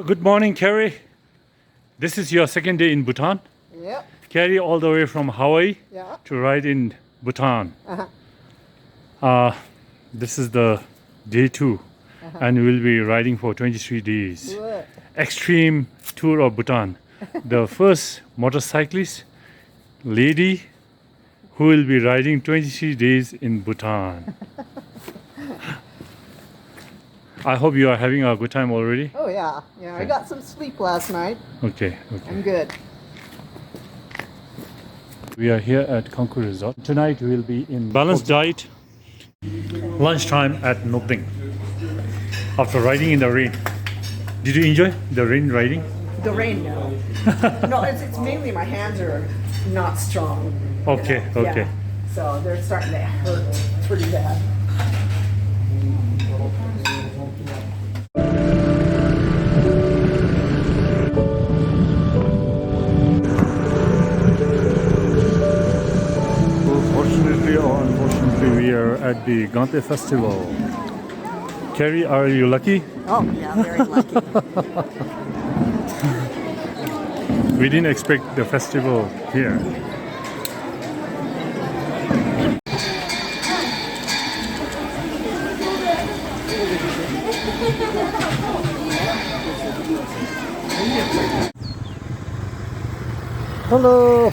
Good morning, Keri. This is your second day in Bhutan. Yep. Keri all the way from Hawaii Yeah. to ride in Bhutan. Uh-huh. This is the day 2 and we'll be riding for 23 days. Good. Extreme tour of Bhutan. The first motorcyclist lady who will be riding 23 days in Bhutan. I hope you are having a good time already. Oh yeah. Yeah. I got some sleep last night. Okay. I'm good. We are here at Conquer Resort. Tonight we'll be in balanced diet. Lunchtime at Nopding. After riding in the rain. Did you enjoy the rain riding? The rain, no. No, it's mainly my hands are not strong. Okay, okay. Yeah. So they're starting to hurt pretty bad. Fortunately or unfortunately, we are at the Gante festival. Keri, are you lucky? Oh yeah, very lucky. We didn't expect the festival here. Hello.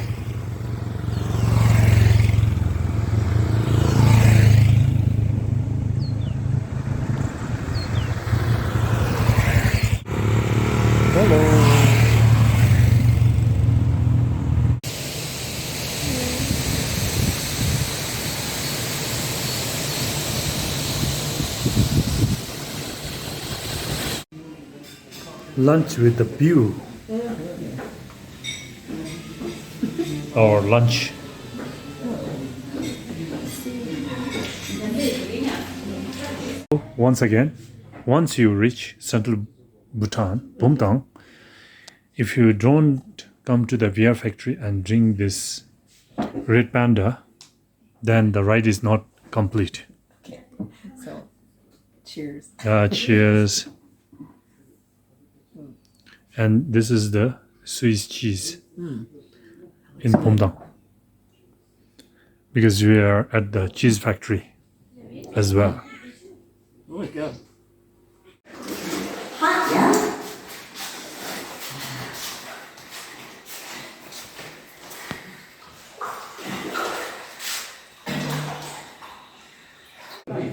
Lunch with the view. Or lunch. Once again, once you reach central Bhutan, Bumthang, if you don't come to the beer factory and drink this red panda, then the ride is not complete. Okay. So, cheers. Cheers. And this is the Swiss cheese in Pemagatshel. Because we are at the cheese factory as well. Oh my god.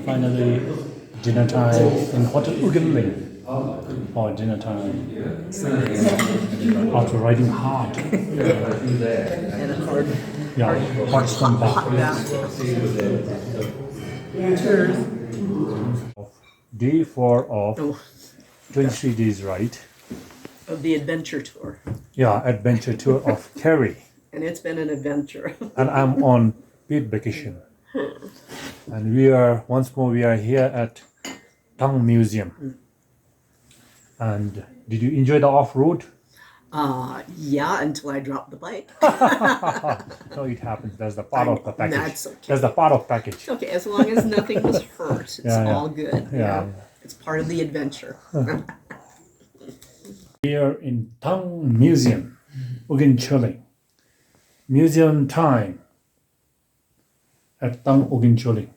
Finally, dinner time in Hotel Ugenling. Or dinner time after riding hard. And a hard. Yeah, hot stone bath. Cheers. Day 4 of 23 days ride. Of the adventure tour. Yeah, adventure tour of Keri. And it's been an adventure. And I'm on paid vacation. And we are here at Tang Museum. And did you enjoy the off-road? Yeah, until I dropped the bike. No, it happens. That's the part of the package. That's okay. That's the part of package. Okay, as long as nothing was hurt, it's all good. Yeah. It's part of the adventure. Here in Tang Museum, Ugencholing. Museum time at Tang Ugencholing.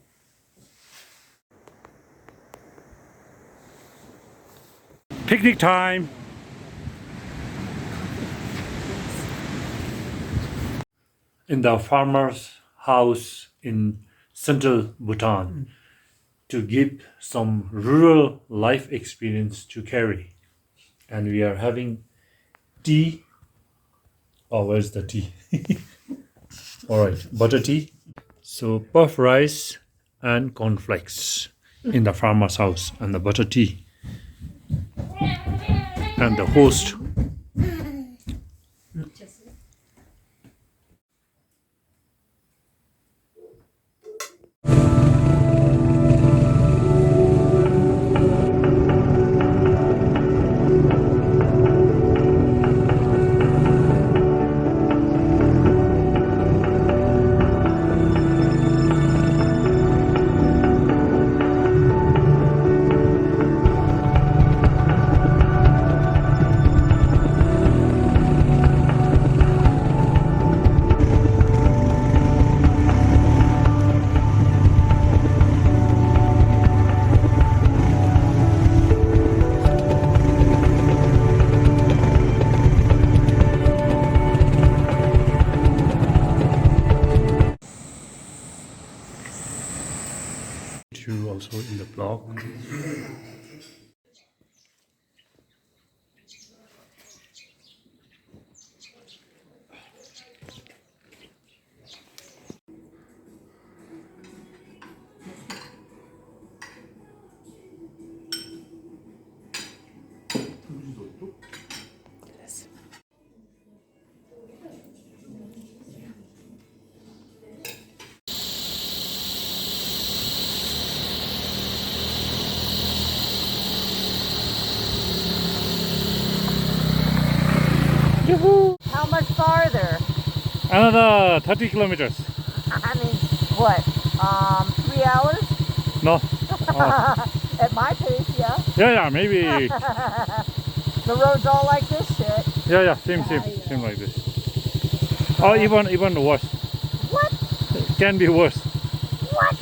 Picnic time. In the farmer's house in central Bhutan to give some rural life experience to Keri. And we are having tea. Oh, where's the tea? All right, butter tea. So puff rice and cornflakes in the farmer's house and the butter tea. And the host. dog. How much farther? Another 30 kilometers. I mean, what? 3 hours? No. At my pace, yeah. Yeah, maybe. The road's all like this shit. Yeah, same like this. Or even worse. What? Can be worse. What?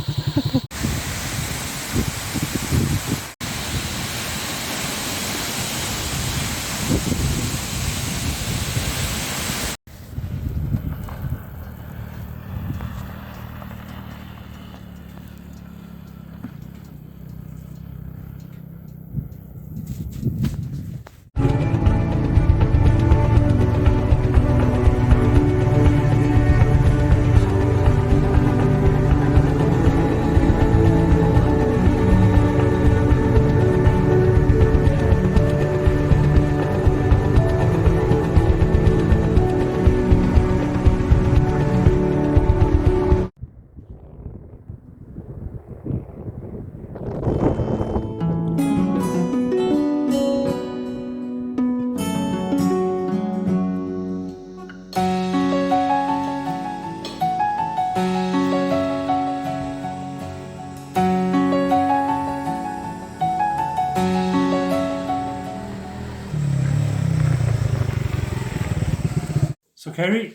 So, Keri,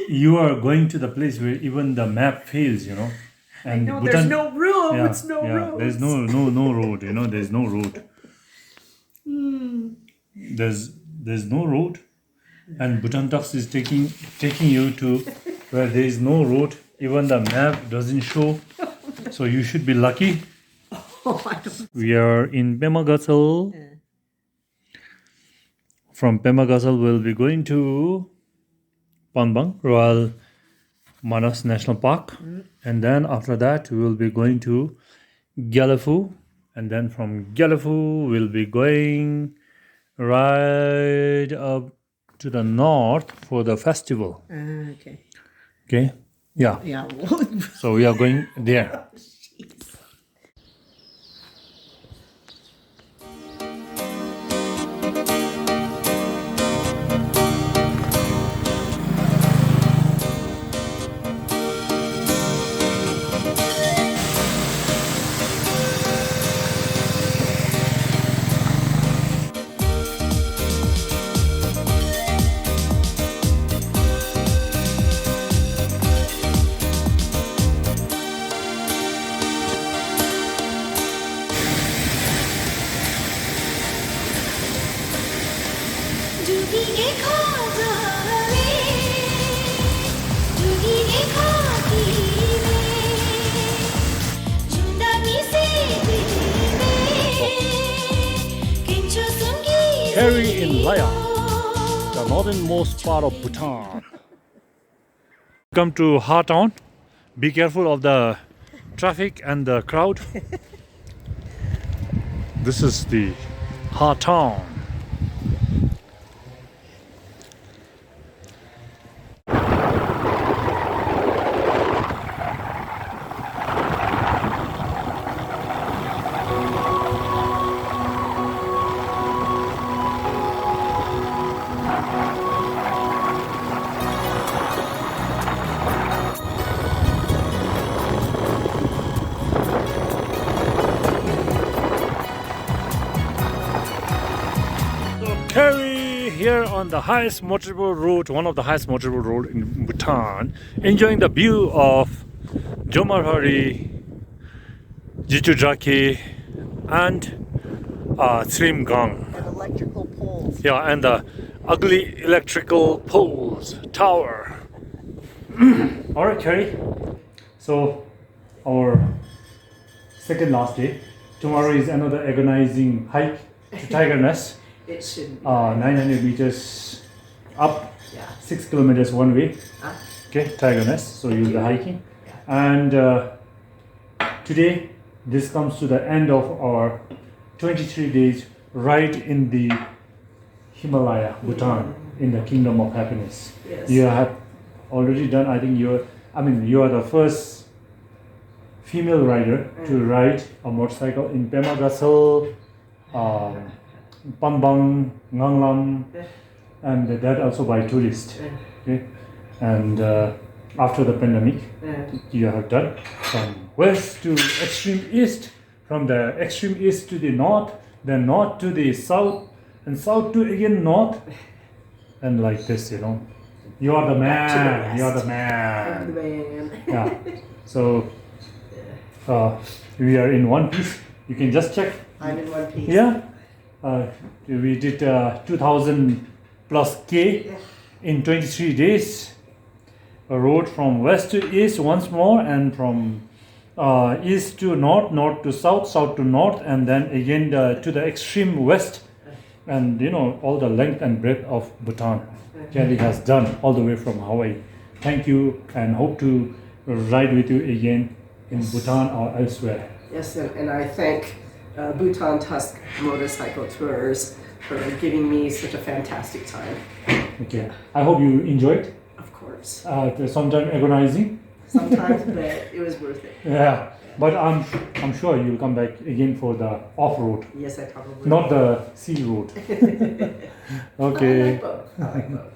you are going to the place where even the map fails, you know. And No, there's no room. yeah, It's no yeah, room. there's no road, you know. There's no road. There's no road, and Bhutan Talks is taking you to where there is no road. Even the map doesn't show. So you should be lucky. Oh, I don't. We are in Pemagatshel. From Pemagatshel, we'll be going to Panbang, Royal Manas National Park. And then after that, we will be going to Gelephu. And then from Gelephu, we'll be going right up to the north for the festival. Okay. Okay? Yeah. Yeah. So we are going there. Keri in Laya, the northernmost part of Bhutan. Come to Ha Town. Be careful of the traffic and the crowd. This is the Ha Town. Keri here on the highest motorable road, one of the highest motorable road in Bhutan, enjoying the view of Jomarhari, Jichujaki, and Zhemgang. And electrical poles. Yeah, and the ugly electrical poles tower. All right, Keri. So our second last day. Tomorrow is another agonizing hike to Tiger Nest. It shouldn't be. 900 meters up, Yeah. 6 kilometers one way. Huh? Okay, Tiger Nest. So you'll be hiking. And today, this comes to the end of our 23 days ride in the Himalaya, Bhutan, in the Kingdom of Happiness. Yes. You have already done. I think you are the first female rider to ride a motorcycle in Pemagatshel, Panbang, Nanglam, and that also by tourists. Okay, and after the pandemic, you have done from west to extreme east, from the extreme east to the north, then north to the south, and south to again north, and like this, you know. You are the man. You are the I'm man. the man. Yeah. So we are in one piece. You can just check. I'm in one piece. Yeah. We did 2,000 plus K in 23 days. A road from west to east once more, and from east to north, north to south, south to north, and then again to the extreme west, and you know, all the length and breadth of Bhutan. Keri has done all the way from Hawaii. Thank you, and hope to ride with you again in Bhutan or elsewhere. Yes, and I thank Bhutan Tusk Motorcycle Tours for giving me such a fantastic time. Okay. I hope you enjoyed. Of course. Sometimes agonizing. Sometimes, but it was worth it. Yeah. But I'm sure you'll come back again for the off-road, Yes, I probably not the sea road. I Okay. like both. I like both.